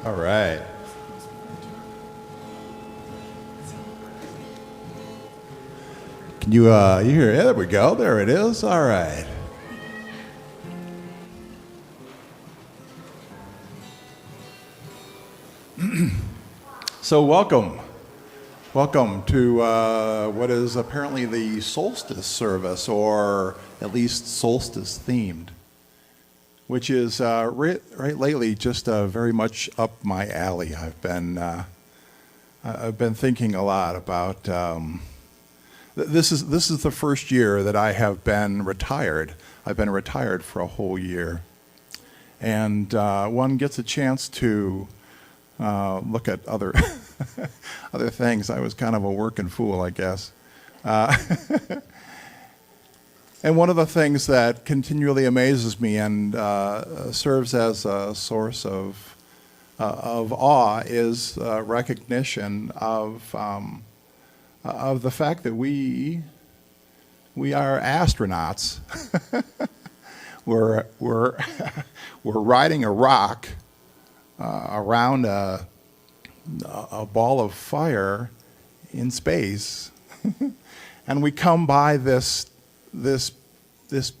All right. Can you hear it? There we go. There it is. All right. So welcome. Welcome to what is apparently the solstice service, or at least solstice themed, which is right lately just very much up my alley. I've been thinking a lot about. This is the first year that I have been retired. I've been retired for a whole year, and one gets a chance to look at other other things. I was kind of a working fool, I guess. And one of the things that continually amazes me and serves as a source of awe is recognition of the fact that we are astronauts. we're riding a rock around a ball of fire in space, and we come by this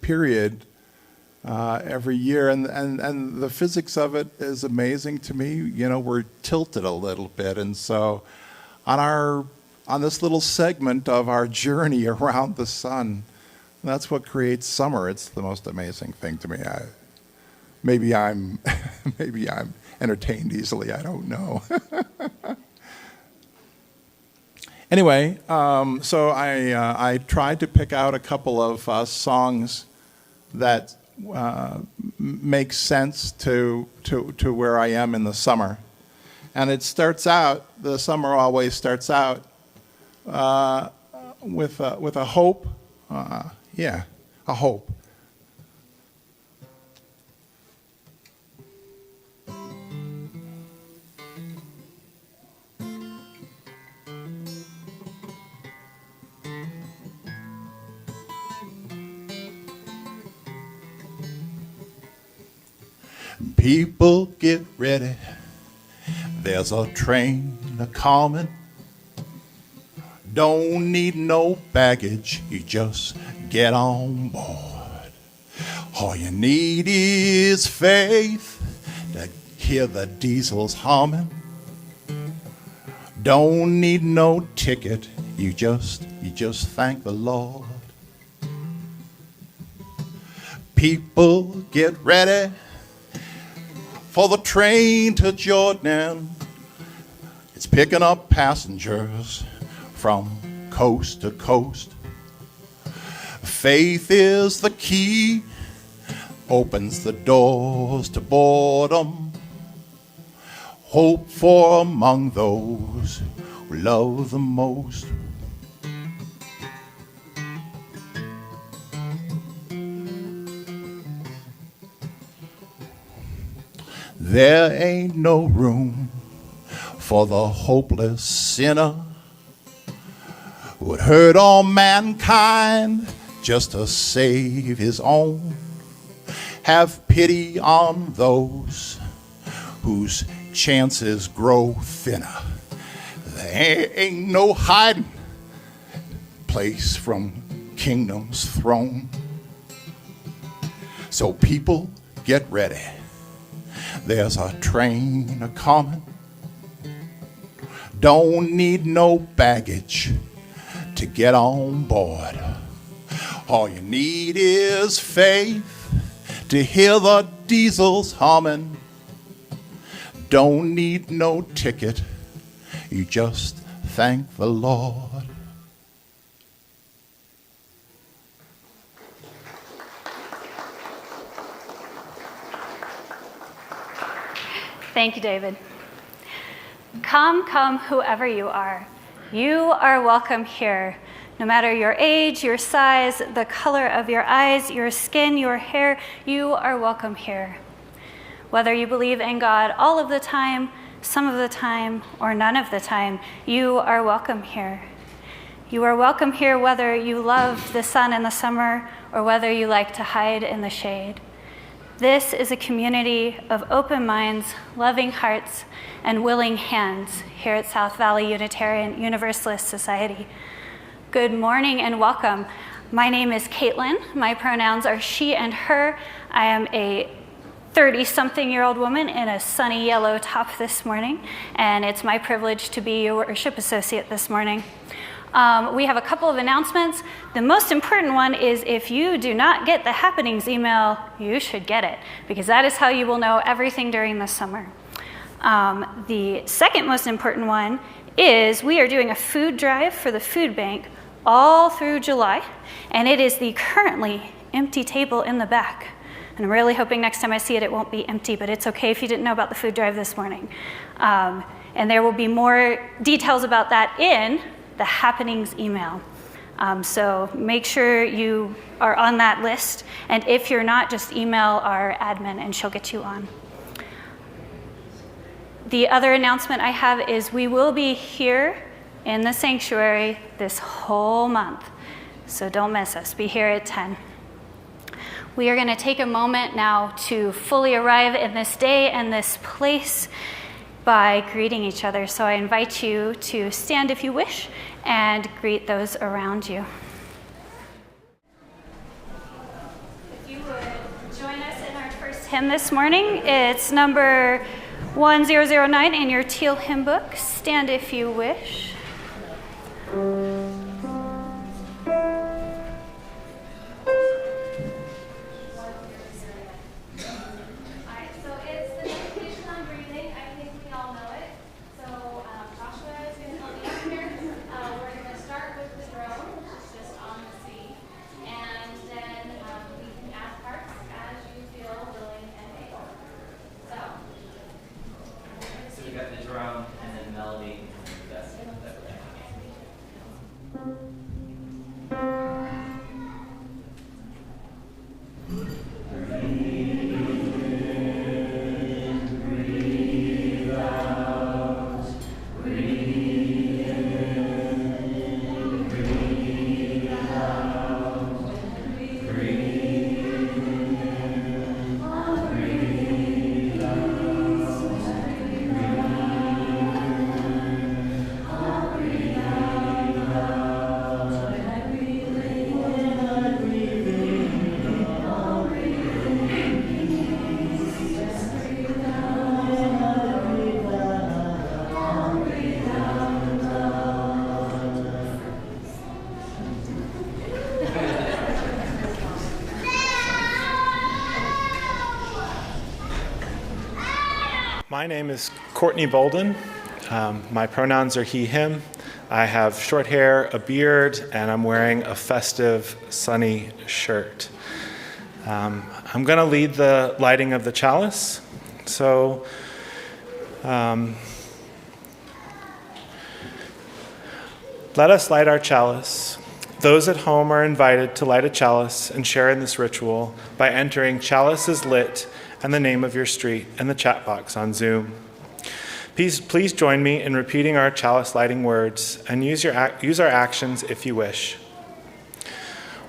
period every year, and the physics of it is amazing to me. You know, we're tilted a little bit, and so on this little segment of our journey around the sun, that's what creates summer. It's the most amazing thing to me. Maybe I'm entertained easily. I don't know. Anyway, so I tried to pick out a couple of songs that make sense to where I am in the summer, and it starts out. The summer always starts out with a hope. A hope. People, get ready. There's a train a-comin'. Don't need no baggage. You just get on board. All you need is faith to hear the diesels humming. Don't need no ticket. You just thank the Lord. People, get ready for the train to Jordan. It's picking up passengers from coast to coast. Faith is the key, opens the doors to boredom. Hope for among those who love the most. There ain't no room for the hopeless sinner who would hurt all mankind just to save his own. Have pity on those whose chances grow thinner. There ain't no hiding place from kingdom's throne. So people, get ready. There's a train a-comin'. Don't need no baggage to get on board. All you need is faith to hear the diesels humming. Don't need no ticket. You just thank the Lord. Thank you, David. Come, come, whoever you are. You are welcome here. No matter your age, your size, the color of your eyes, your skin, your hair, you are welcome here. Whether you believe in God all of the time, some of the time, or none of the time, you are welcome here. You are welcome here whether you love the sun in the summer or whether you like to hide in the shade. This is a community of open minds, loving hearts, and willing hands here at South Valley Unitarian Universalist Society. Good morning and welcome. My name is Caitlin. My pronouns are she and her. I am a 30-something-year-old woman in a sunny yellow top this morning, and it's my privilege to be your worship associate this morning. We have a couple of announcements. The most important one is if you do not get the happenings email, you should get it, because that is how you will know everything during the summer. The second most important one is we are doing a food drive for the food bank all through July, and it is the currently empty table in the back. And I'm really hoping next time I see it, it won't be empty, but it's okay if you didn't know about the food drive this morning. And there will be more details about that in the happenings email. So make sure you are on that list. And if you're not, just email our admin and she'll get you on. The other announcement I have is we will be here in the sanctuary this whole month. So don't miss us. Be here at 10. We are going to take a moment now to fully arrive in this day and this place by greeting each other. So I invite you to stand if you wish and greet those around you. If you would join us in our first hymn this morning, it's number 1009 in your teal hymn book. Stand if you wish. My name is Cortney Bouldin. My pronouns are he, him. I have short hair, a beard, and I'm wearing a festive, sunny shirt. I'm going to lead the lighting of the chalice. So, let us light our chalice. Those at home are invited to light a chalice and share in this ritual by entering "Chalice is lit" and the name of your street in the chat box on Zoom. Please join me in repeating our chalice lighting words and use our actions if you wish.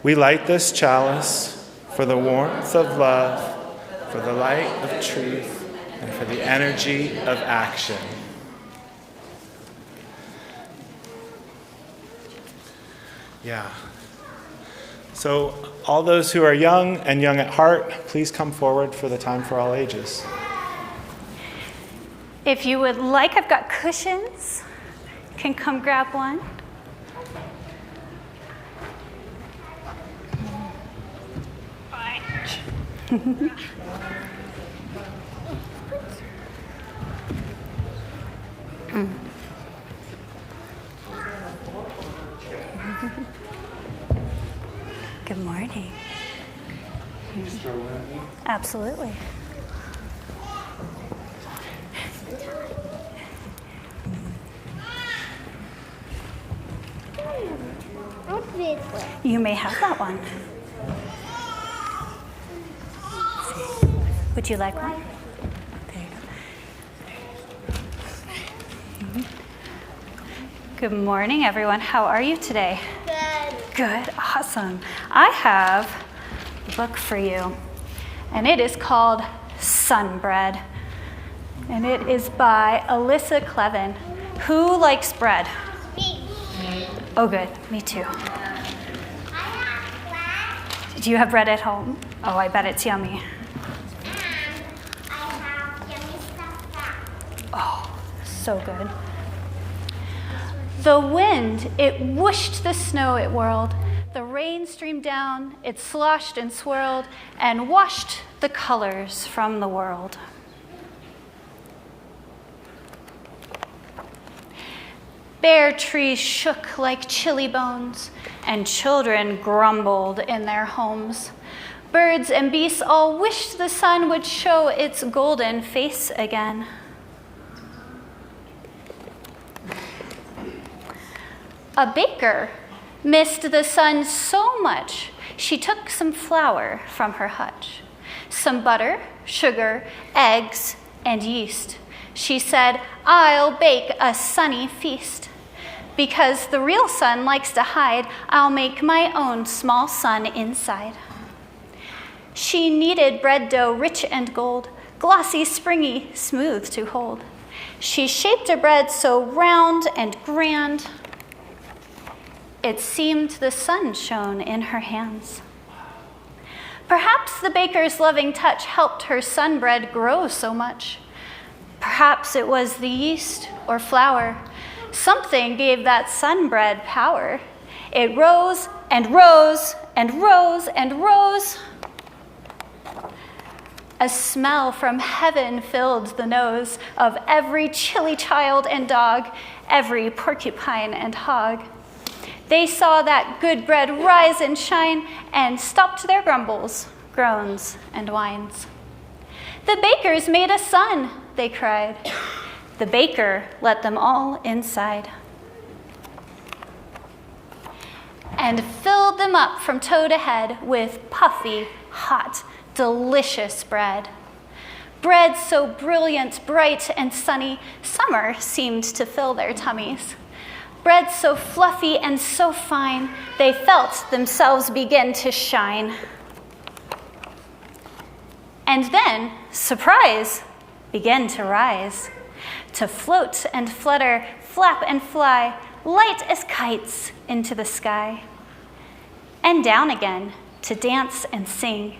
We light this chalice for the warmth of love, for the light of truth, and for the energy of action. Yeah. So all those who are young and young at heart, please come forward for the time for all ages. If you would like, I've got cushions. You can come grab one. Good morning. Absolutely. You may have that one. Would you like one? There you go. Good morning, everyone. How are you today? Good. Good. Awesome. I have a book for you. and it is called Sun Bread. And it is by Alyssa Clevin. Who likes bread? Me. Oh, good. Me too. Do you have bread at home? Oh, I bet it's yummy. I have yummy stuff. Oh, so good. The wind, it whooshed the snow, it whirled. The rain streamed down, it sloshed and swirled, and washed the colors from the world. Bare trees shook like chilly bones, and children grumbled in their homes. Birds and beasts all wished the sun would show its golden face again. A baker missed the sun so much, she took some flour from her hutch, some butter, sugar, eggs, and yeast. She said, "I'll bake a sunny feast. Because the real sun likes to hide, I'll make my own small sun inside." She kneaded bread dough rich and gold, glossy, springy, smooth to hold. She shaped a bread so round and grand, it seemed the sun shone in her hands. Perhaps the baker's loving touch helped her sun bread grow so much. Perhaps it was the yeast or flour. Something gave that sun bread power. It rose and rose and rose and rose. A smell from heaven filled the nose of every chilly child and dog, every porcupine and hog. They saw that good bread rise and shine and stopped their grumbles, groans, and whines. "The baker's made a sun," they cried. The baker let them all inside and filled them up from toe to head with puffy, hot, delicious bread. Bread so brilliant, bright, and sunny, summer seemed to fill their tummies. Bread so fluffy and so fine, they felt themselves begin to shine. And then, surprise, began to rise, to float and flutter, flap and fly, light as kites into the sky. And down again, to dance and sing.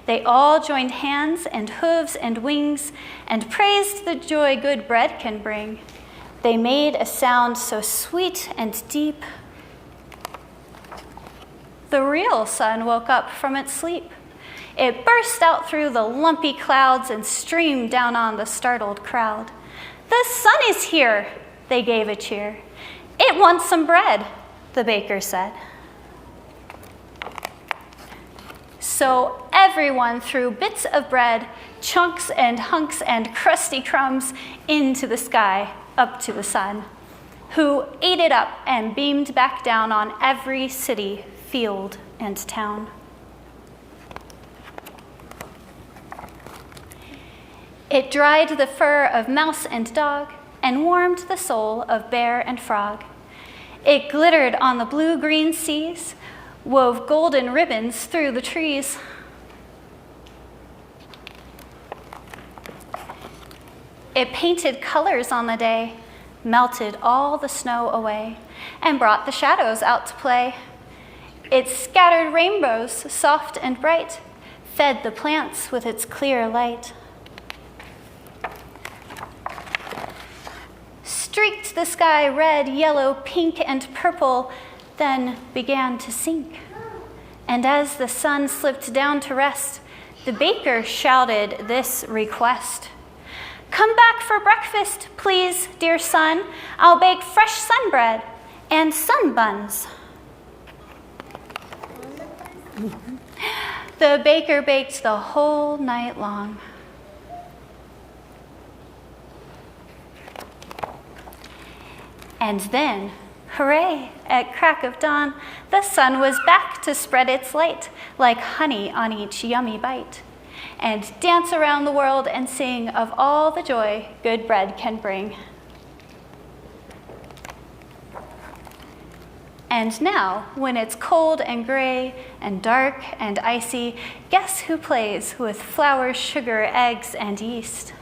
They all joined hands and hooves and wings and praised the joy good bread can bring. They made a sound so sweet and deep. The real sun woke up from its sleep. It burst out through the lumpy clouds and streamed down on the startled crowd. "The sun is here," they gave a cheer. "It wants some bread," the baker said. So everyone threw bits of bread, chunks and hunks and crusty crumbs into the sky, up to the sun, who ate it up and beamed back down on every city, field, and town. It dried the fur of mouse and dog and warmed the soul of bear and frog. It glittered on the blue-green seas, wove golden ribbons through the trees. It painted colors on the day, melted all the snow away, and brought the shadows out to play. It scattered rainbows soft and bright, fed the plants with its clear light. Streaked the sky red, yellow, pink, and purple, then began to sink. And as the sun slipped down to rest, the baker shouted this request: "Come back for breakfast, please, dear sun. I'll bake fresh sun bread and sun buns." The baker baked the whole night long. And then, hooray, at crack of dawn, the sun was back to spread its light like honey on each yummy bite, and dance around the world and sing of all the joy good bread can bring. And now, when it's cold and gray and dark and icy, guess who plays with flour, sugar, eggs, and yeast?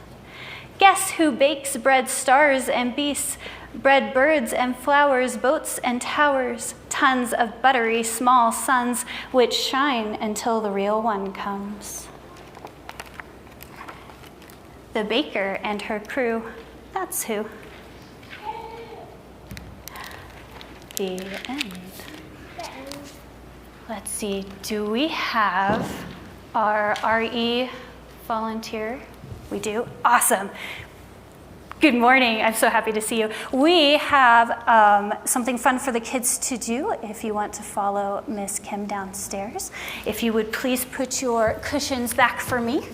Guess who bakes bread stars and beasts, bread birds and flowers, boats and towers, tons of buttery small suns which shine until the real one comes? The baker and her crew, that's who. The end. Let's see, do we have our RE volunteer? We do? Awesome. Good morning, I'm so happy to see you. We have something fun for the kids to do if you want to follow Miss Kim downstairs. If you would please put your cushions back for me.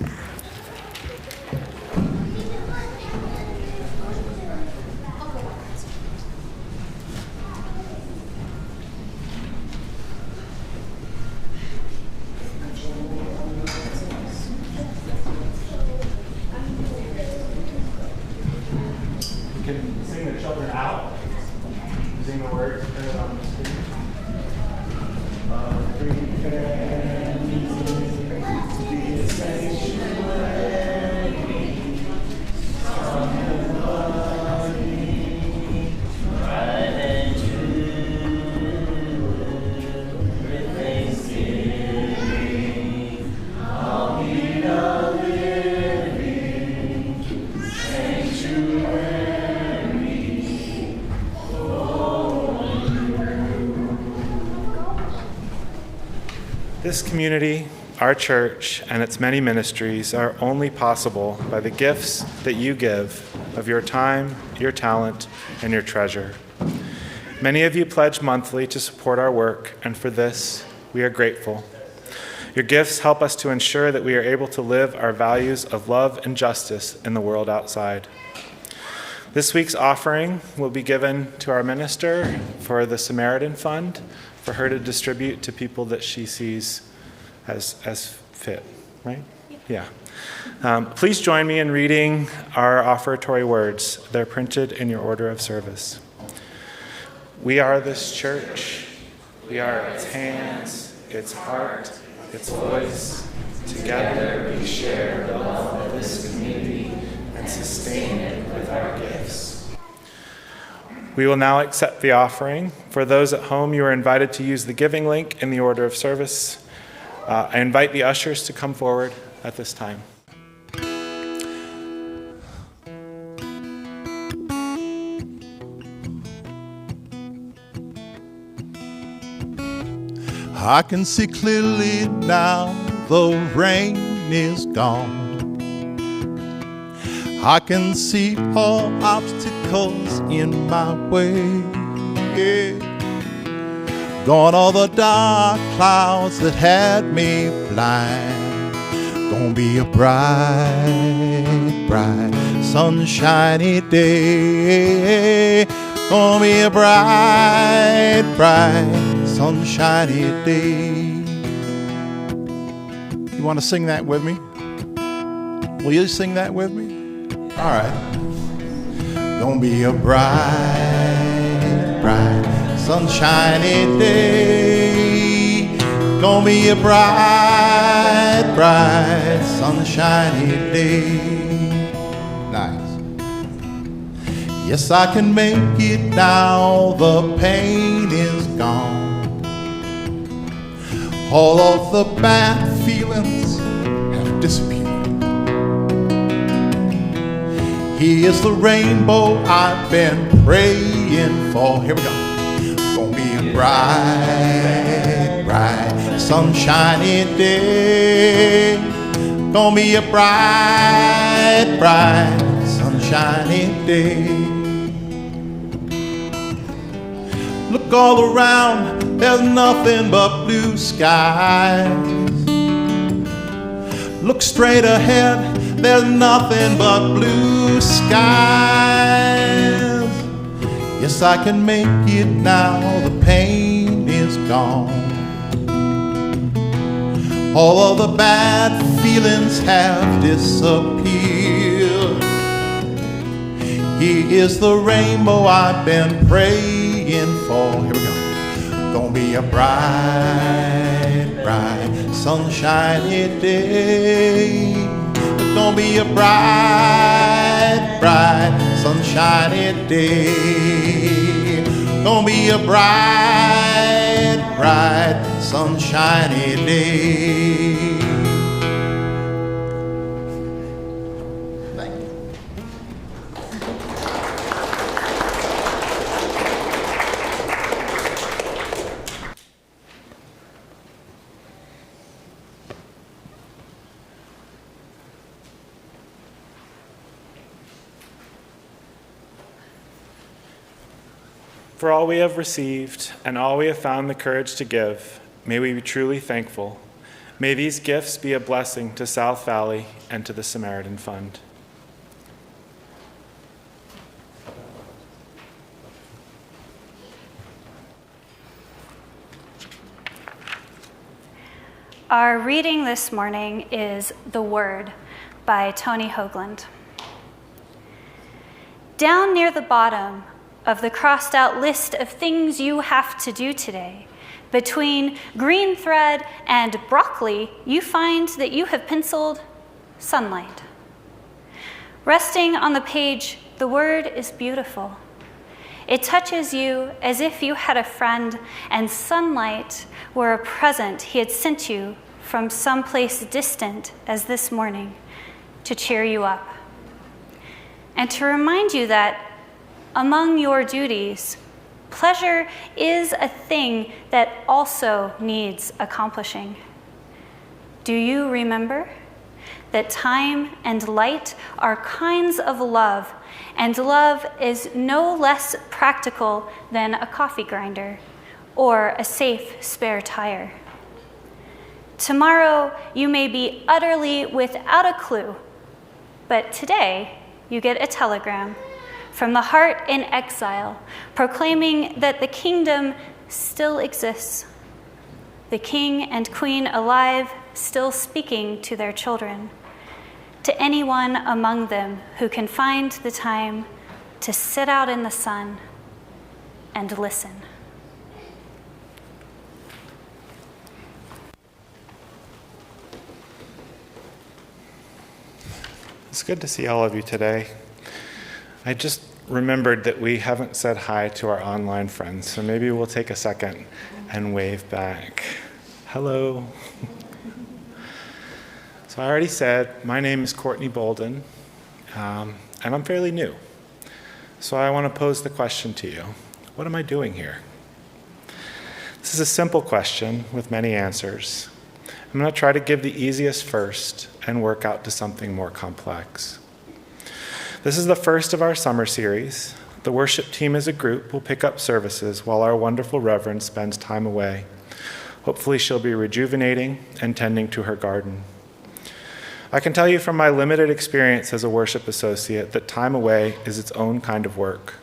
This community, our church, and its many ministries are only possible by the gifts that you give of your time, your talent, and your treasure. Many of you pledge monthly to support our work, and for this, we are grateful. Your gifts help us to ensure that we are able to live our values of love and justice in the world outside. This week's offering will be given to our minister for the Samaritan Fund, for her to distribute to people that she sees as fit, right? Yeah. Please join me in reading our offertory words. They're printed in your order of service. We are this church. We are its hands, its heart, its voice. Together we share the love of this community and sustain it with our gifts. We will now accept the offering. For those at home, you are invited to use the giving link in the order of service. I invite the ushers to come forward at this time. I can see clearly now the rain is gone. I can see all obstacles in my way. Yeah. Gone all the dark clouds that had me blind. Gonna be a bright, bright, sunshiny day. Gonna be a bright, bright, sunshiny day. You want to sing that with me? Will you sing that with me? All right. Gonna be a bright, bright, sunshiny day. Gonna be a bright, bright, sunshiny day. Nice. Yes, I can make it now. The pain is gone. All of the bad feelings have disappeared. He is the rainbow I've been praying for. Here we go. Gonna be a bright, bright, sunshiny day. Gonna be a bright, bright, sunshiny day. Look all around, there's nothing but blue skies. Look straight ahead, there's nothing but blue skies. Yes, I can make it now, the pain is gone. All of the bad feelings have disappeared. He is the rainbow I've been praying for. Here we go. Gonna be a bright, bright, sunshiny day. It's gonna be a bright, bright, sunshiny day. Gonna be a bright, bright, sunshiny day. Thank you. For all we have received and all we have found the courage to give, may we be truly thankful. May these gifts be a blessing to South Valley and to the Samaritan Fund. Our reading this morning is The Word by Tony Hoagland. Down near the bottom of the crossed out list of things you have to do today, between green thread and broccoli, you find that you have penciled sunlight. Resting on the page, the word is beautiful. It touches you as if you had a friend and sunlight were a present he had sent you from someplace distant as this morning to cheer you up and to remind you that among your duties, pleasure is a thing that also needs accomplishing. Do you remember that time and light are kinds of love, and love is no less practical than a coffee grinder or a safe spare tire? Tomorrow you may be utterly without a clue, but today you get a telegram from the heart in exile, proclaiming that the kingdom still exists, the king and queen alive, still speaking to their children, to anyone among them who can find the time to sit out in the sun and listen. It's good to see all of you today. I just remembered that we haven't said hi to our online friends, so maybe we'll take a second and wave back. Hello. So I already said, my name is Courtney Bouldin, and I'm fairly new. So I want to pose the question to you. What am I doing here? This is a simple question with many answers. I'm going to try to give the easiest first and work out to something more complex. This is the first of our summer series. The worship team as a group will pick up services while our wonderful Reverend spends time away. Hopefully she'll be rejuvenating and tending to her garden. I can tell you from my limited experience as a worship associate that time away is its own kind of work.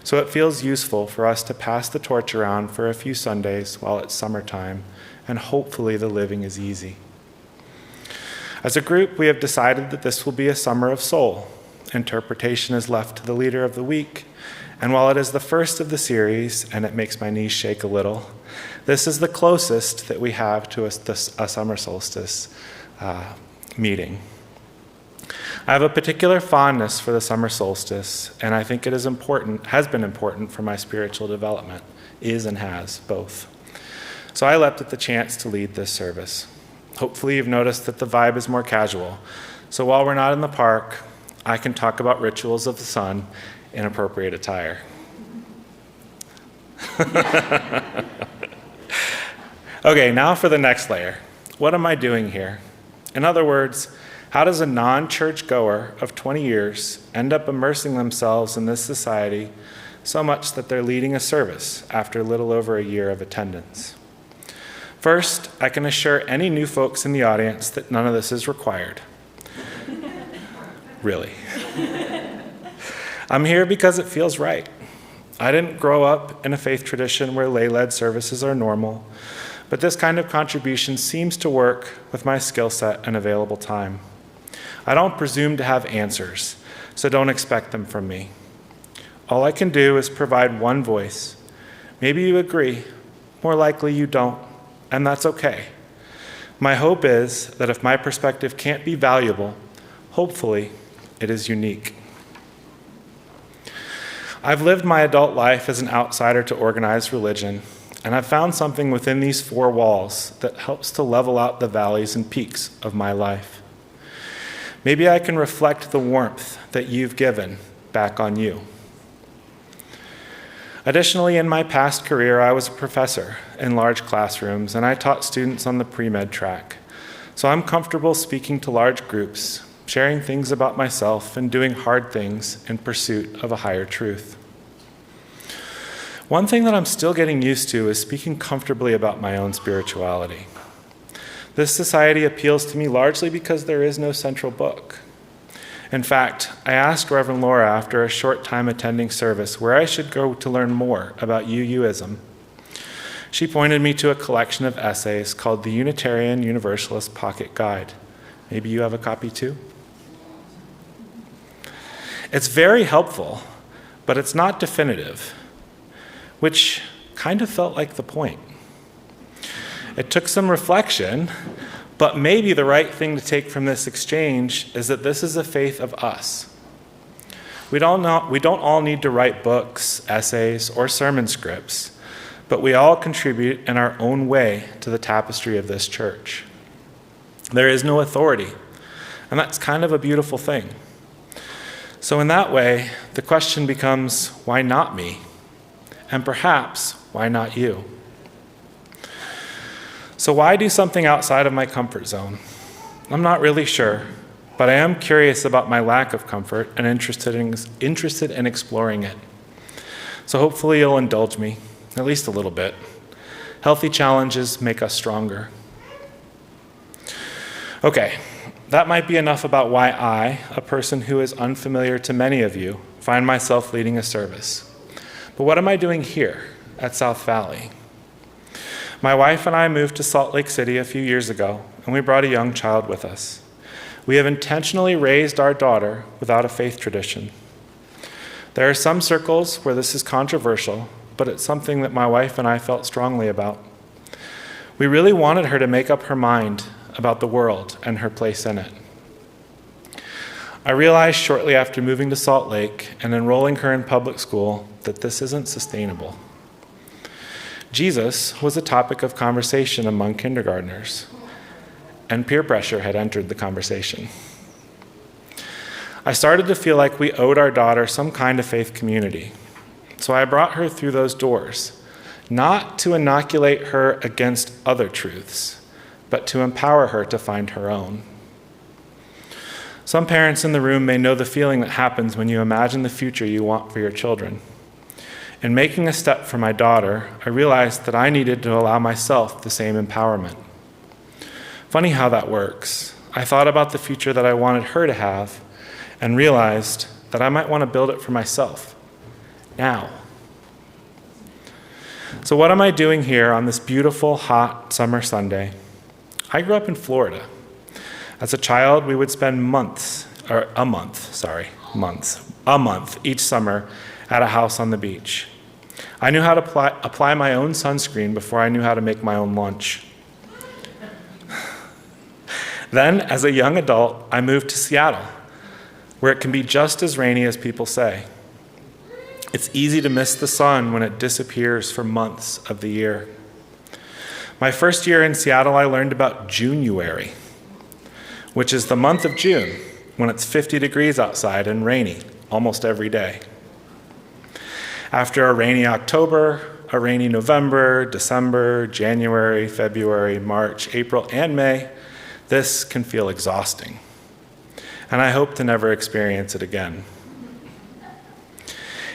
So it feels useful for us to pass the torch around for a few Sundays while it's summertime, and hopefully the living is easy. As a group, we have decided that this will be a summer of soul. Interpretation is left to the leader of the week, and while it is the first of the series, and it makes my knees shake a little, this is the closest that we have to a summer solstice meeting. I have a particular fondness for the summer solstice, and I think it is important, has been important for my spiritual development, is and has both. So I leapt at the chance to lead this service. Hopefully you've noticed that the vibe is more casual. So while we're not in the park, I can talk about rituals of the sun in appropriate attire. Okay, now for the next layer. What am I doing here? In other words, how does a non-church goer of 20 years end up immersing themselves in this society so much that they're leading a service after a little over a year of attendance? First, I can assure any new folks in the audience that none of this is required. Really. I'm here because it feels right. I didn't grow up in a faith tradition where lay-led services are normal, but this kind of contribution seems to work with my skill set and available time. I don't presume to have answers, so don't expect them from me. All I can do is provide one voice. Maybe you agree, more likely you don't, and that's okay. My hope is that if my perspective can't be valuable, hopefully it is unique. I've lived my adult life as an outsider to organized religion, and I've found something within these four walls that helps to level out the valleys and peaks of my life. Maybe I can reflect the warmth that you've given back on you. Additionally, in my past career, I was a professor in large classrooms, and I taught students on the pre-med track. So I'm comfortable speaking to large groups, sharing things about myself, and doing hard things in pursuit of a higher truth. One thing that I'm still getting used to is speaking comfortably about my own spirituality. This society appeals to me largely because there is no central book. In fact, I asked Reverend Laura after a short time attending service where I should go to learn more about UUism. She pointed me to a collection of essays called the Unitarian Universalist Pocket Guide. Maybe you have a copy too? It's very helpful, but it's not definitive, which kind of felt like the point. It took some reflection, but maybe the right thing to take from this exchange is that this is a faith of us. We don't all need to write books, essays, or sermon scripts, but we all contribute in our own way to the tapestry of this church. There is no authority, and that's kind of a beautiful thing. So in that way, the question becomes, why not me? And perhaps, why not you? So why do something outside of my comfort zone? I'm not really sure, but I am curious about my lack of comfort and interested in exploring it. So hopefully you'll indulge me, at least a little bit. Healthy challenges make us stronger. Okay, that might be enough about why I, a person who is unfamiliar to many of you, find myself leading a service. But what am I doing here at South Valley? My wife and I moved to Salt Lake City a few years ago, and we brought a young child with us. We have intentionally raised our daughter without a faith tradition. There are some circles where this is controversial, but it's something that my wife and I felt strongly about. We really wanted her to make up her mind about the world and her place in it. I realized shortly after moving to Salt Lake and enrolling her in public school that this isn't sustainable. Jesus was a topic of conversation among kindergartners, and peer pressure had entered the conversation. I started to feel like we owed our daughter some kind of faith community, so I brought her through those doors, not to inoculate her against other truths, but to empower her to find her own. Some parents in the room may know the feeling that happens when you imagine the future you want for your children. In making a step for my daughter, I realized that I needed to allow myself the same empowerment. Funny how that works. I thought about the future that I wanted her to have and realized that I might want to build it for myself now. So what am I doing here on this beautiful, hot summer Sunday? I grew up in Florida. As a child, we would spend a month each summer at a house on the beach. I knew how to apply my own sunscreen before I knew how to make my own lunch. Then, as a young adult, I moved to Seattle, where it can be just as rainy as people say. It's easy to miss the sun when it disappears for months of the year. My first year in Seattle, I learned about Junuary, which is the month of June, when it's 50 degrees outside and rainy almost every day. After a rainy October, a rainy November, December, January, February, March, April, and May, this can feel exhausting. And I hope to never experience it again.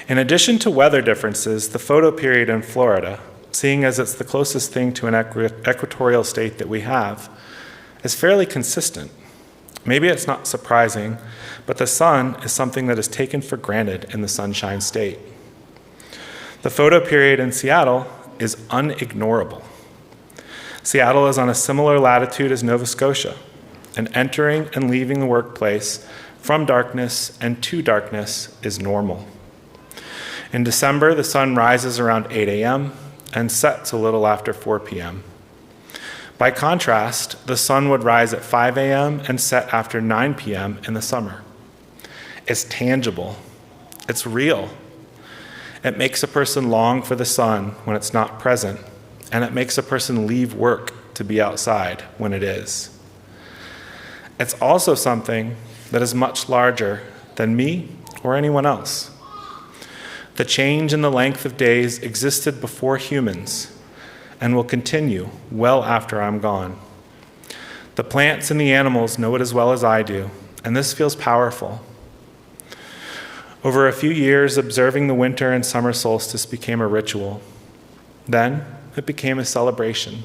In addition to weather differences, the photo period in Florida, seeing as it's the closest thing to an equatorial state that we have, is fairly consistent. Maybe it's not surprising, but the sun is something that is taken for granted in the Sunshine State. The photo period in Seattle is unignorable. Seattle is on a similar latitude as Nova Scotia, and entering and leaving the workplace from darkness and to darkness is normal. In December, the sun rises around 8 a.m., and sets a little after 4 p.m. By contrast, the sun would rise at 5 a.m. and set after 9 p.m. in the summer. It's tangible. It's real. It makes a person long for the sun when it's not present, and it makes a person leave work to be outside when it is. It's also something that is much larger than me or anyone else. The change in the length of days existed before humans and will continue well after I'm gone. The plants and the animals know it as well as I do, and this feels powerful. Over a few years, observing the winter and summer solstice became a ritual. Then it became a celebration.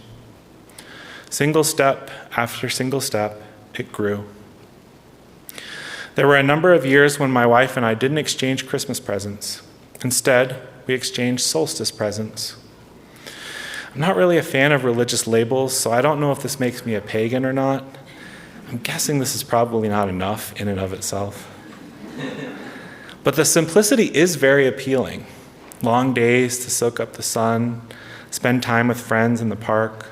Single step after single step, it grew. There were a number of years when my wife and I didn't exchange Christmas presents. Instead, we exchanged solstice presents. I'm not really a fan of religious labels, so I don't know if this makes me a pagan or not. I'm guessing this is probably not enough in and of itself. But the simplicity is very appealing. Long days to soak up the sun, spend time with friends in the park,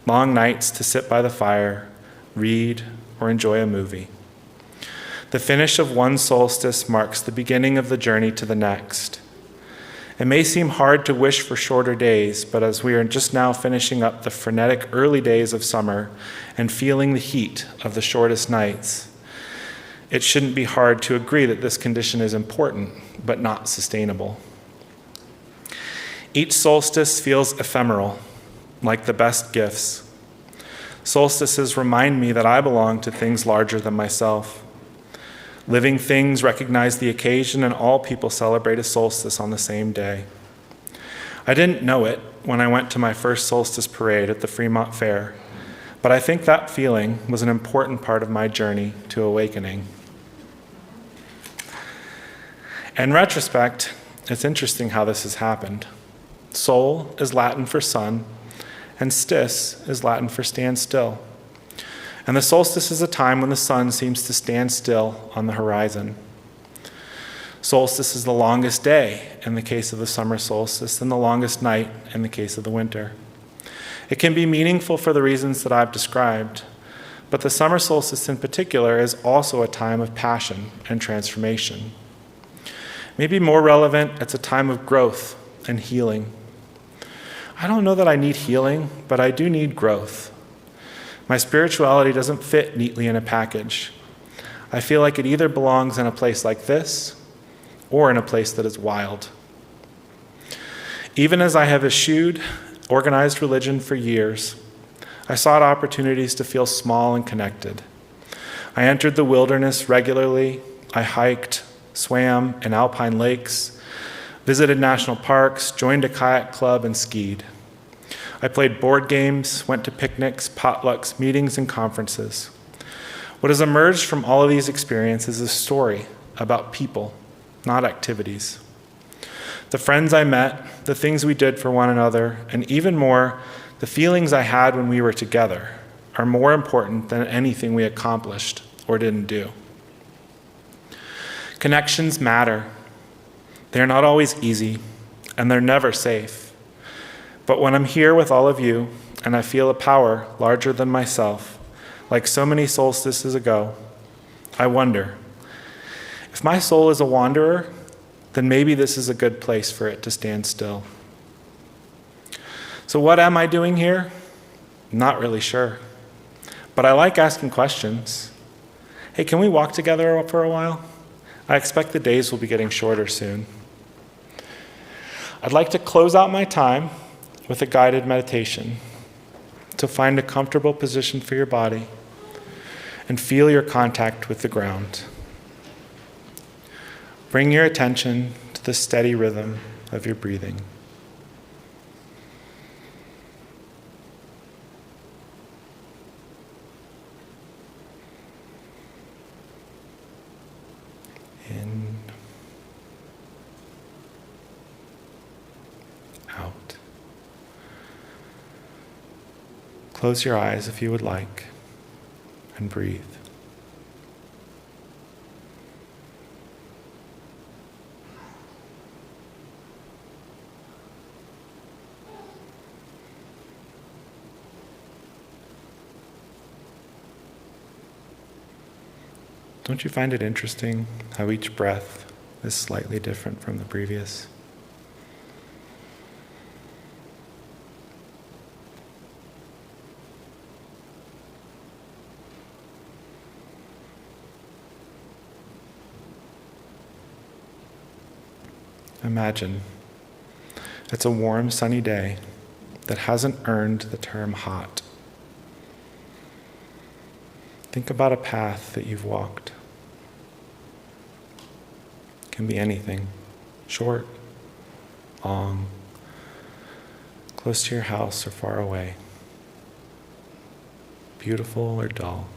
long nights to sit by the fire, read, or enjoy a movie. The finish of one solstice marks the beginning of the journey to the next. It may seem hard to wish for shorter days, but as we are just now finishing up the frenetic early days of summer and feeling the heat of the shortest nights, it shouldn't be hard to agree that this condition is important, but not sustainable. Each solstice feels ephemeral, like the best gifts. Solstices remind me that I belong to things larger than myself. Living things recognize the occasion, and all people celebrate a solstice on the same day. I didn't know it when I went to my first solstice parade at the Fremont Fair, but I think that feeling was an important part of my journey to awakening. In retrospect, it's interesting how this has happened. Sol is Latin for sun, and stis is Latin for stand still. And the solstice is a time when the sun seems to stand still on the horizon. Solstice is the longest day in the case of the summer solstice and the longest night in the case of the winter. It can be meaningful for the reasons that I've described, but the summer solstice in particular is also a time of passion and transformation. Maybe more relevant, it's a time of growth and healing. I don't know that I need healing, but I do need growth. My spirituality doesn't fit neatly in a package. I feel like it either belongs in a place like this or in a place that is wild. Even as I have eschewed organized religion for years, I sought opportunities to feel small and connected. I entered the wilderness regularly. I hiked, swam in alpine lakes, visited national parks, joined a kayak club, and skied. I played board games, went to picnics, potlucks, meetings, and conferences. What has emerged from all of these experiences is a story about people, not activities. The friends I met, the things we did for one another, and even more, the feelings I had when we were together are more important than anything we accomplished or didn't do. Connections matter. They're not always easy, and they're never safe. But when I'm here with all of you, and I feel a power larger than myself, like so many solstices ago, I wonder, if my soul is a wanderer, then maybe this is a good place for it to stand still. So what am I doing here? Not really sure. But I like asking questions. Hey, can we walk together for a while? I expect the days will be getting shorter soon. I'd like to close out my time with a guided meditation to find a comfortable position for your body and feel your contact with the ground. Bring your attention to the steady rhythm of your breathing. In, out. Close your eyes if you would like, and breathe. Don't you find it interesting how each breath is slightly different from the previous? Imagine it's a warm, sunny day that hasn't earned the term hot. Think about a path that you've walked. It can be anything, short, long, close to your house or far away, beautiful or dull.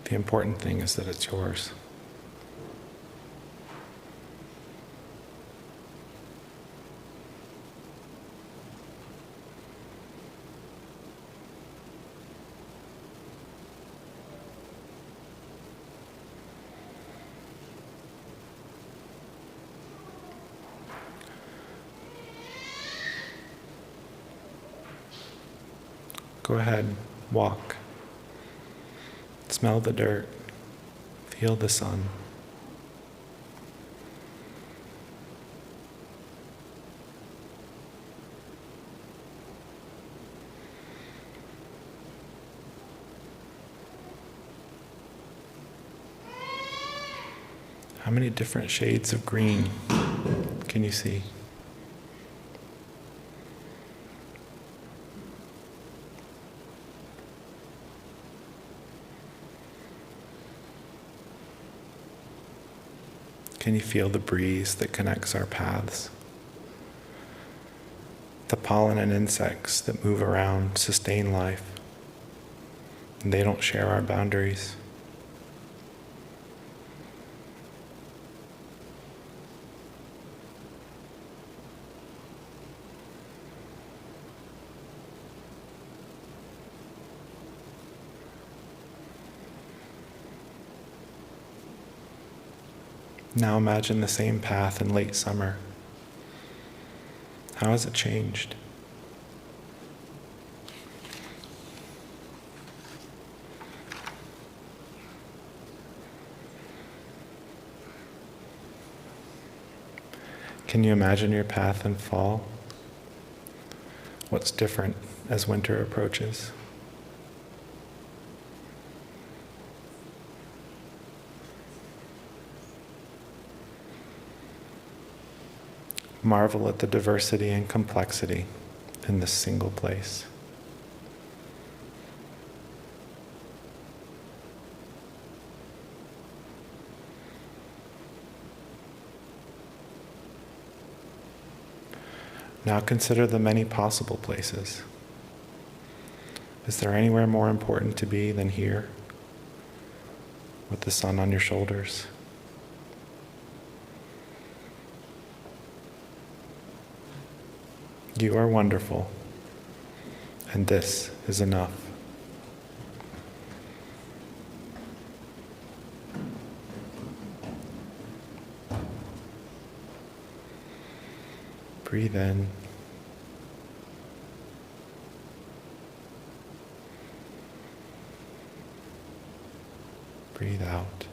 The important thing is that it's yours. Go ahead, walk. Smell the dirt. Feel the sun. How many different shades of green can you see? Can you feel the breeze that connects our paths? The pollen and insects that move around sustain life, and they don't share our boundaries. Now imagine the same path in late summer. How has it changed? Can you imagine your path in fall? What's different as winter approaches? Marvel at the diversity and complexity in this single place. Now consider the many possible places. Is there anywhere more important to be than here, with the sun on your shoulders? You are wonderful, and this is enough. Breathe in. Breathe out.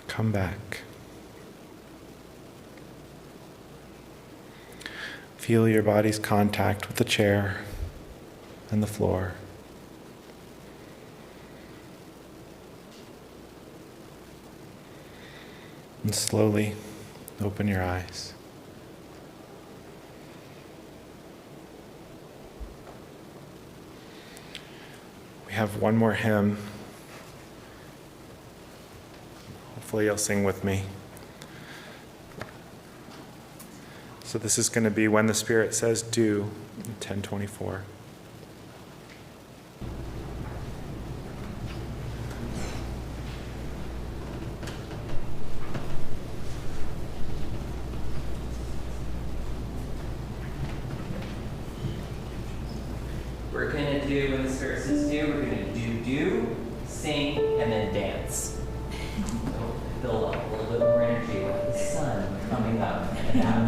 Come back. Feel your body's contact with the chair and the floor. And slowly open your eyes. We have one more hymn. Hopefully you'll sing with me. So this is going to be When the Spirit Says Do, 1024. We're going to do, when the Spirit says do, we're going to do, sing, and then dance. So build up a little bit more energy with the sun coming up and out.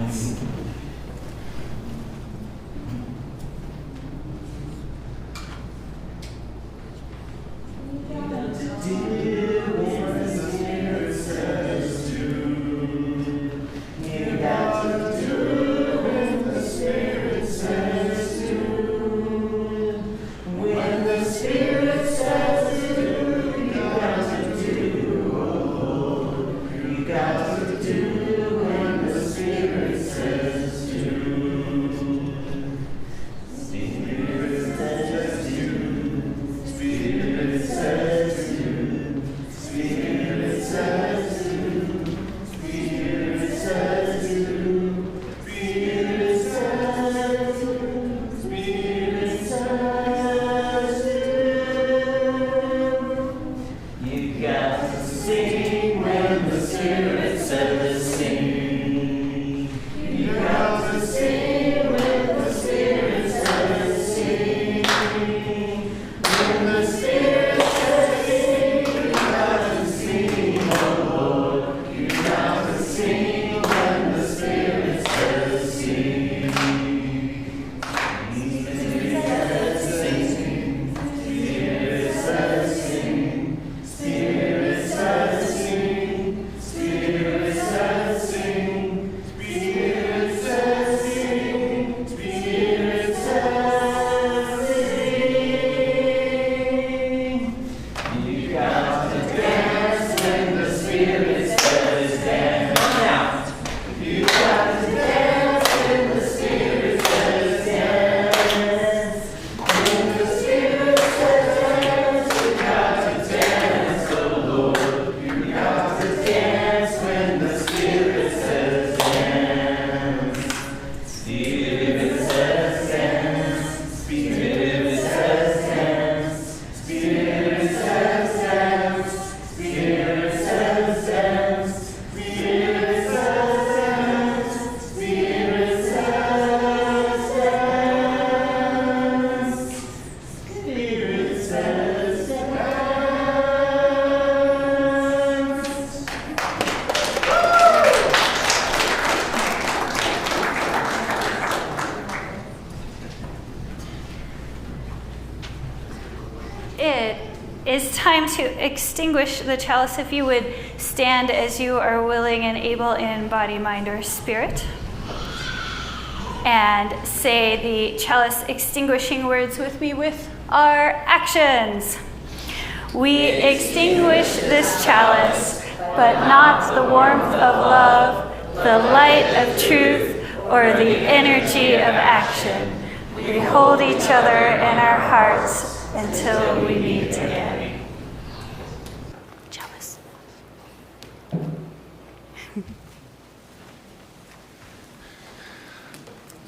it is time to extinguish the chalice. If you would stand as you are willing and able in body, mind, or spirit, and say the chalice extinguishing words with me with our actions. We extinguish this chalice, but not the warmth of love, the light of truth, or the energy of action. We hold each other in our hearts until we meet again. Chalice.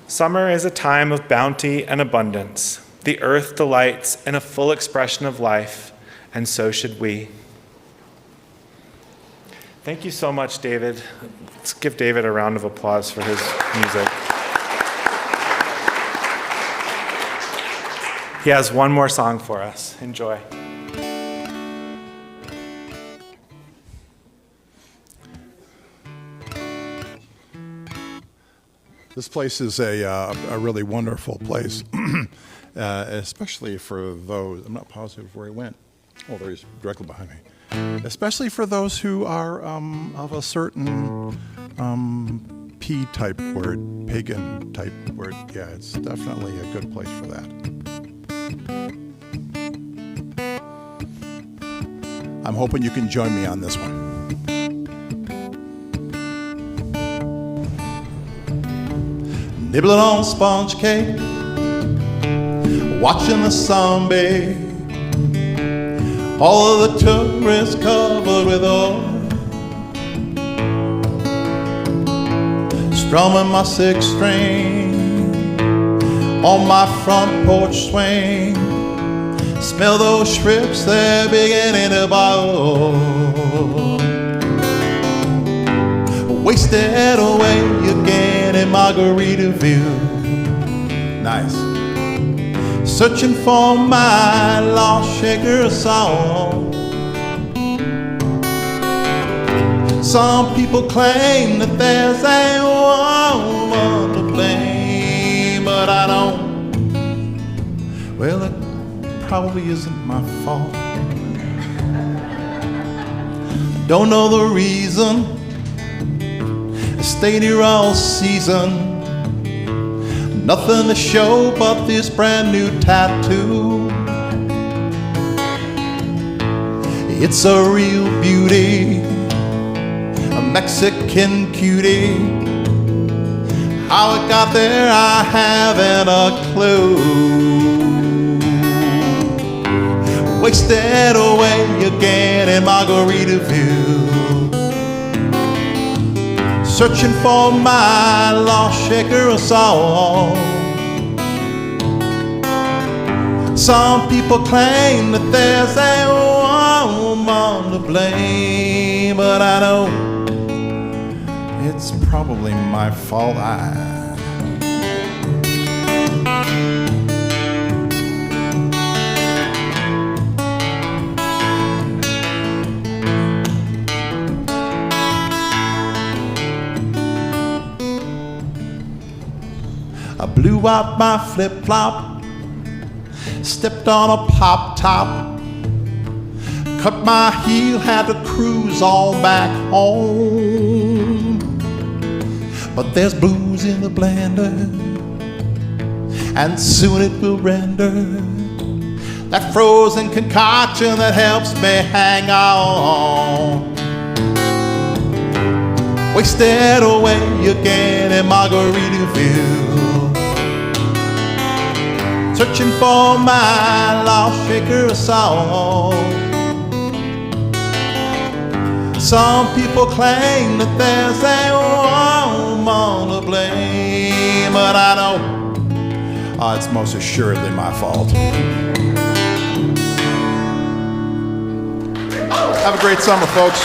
Summer is a time of bounty and abundance. The earth delights in a full expression of life, and so should we. Thank you so much, David. Let's give David a round of applause for his music. He has one more song for us. Enjoy. This place is a really wonderful place, especially for those, I'm not positive where he went. Oh, there he is, directly behind me. Especially for those who are of a certain P-type word, pagan-type word. Yeah, it's definitely a good place for that. I'm hoping you can join me on this one. Nibbling on sponge cake, watching the sun bathe. All of the tourists covered with oil, strumming my sixth string on my front porch swing. Smell those shrimps, they're beginning to boil. Wasted away again in Margaritaville. Nice. Searching for my lost shaker song. Some people claim that there's a woman to blame, but I don't. Well, it probably isn't my fault. Don't know the reason. I stayed here all season. Nothing to show but this brand new tattoo. It's a real beauty, a Mexican cutie. How it got there, I haven't a clue. Wasted away again in Margaritaville. Searching for my lost shaker of song. Some people claim that there's a woman to blame, but I know it's probably my fault. I blew out my flip-flop, stepped on a pop-top, cut my heel, had to cruise on back home. But there's booze in the blender, and soon it will render that frozen concoction that helps me hang on. Wasted away again in Margaritaville. Searching for my lost shaker of song. Some people claim that there's a woman to blame, but I know it's most assuredly my fault. Have a great summer, folks.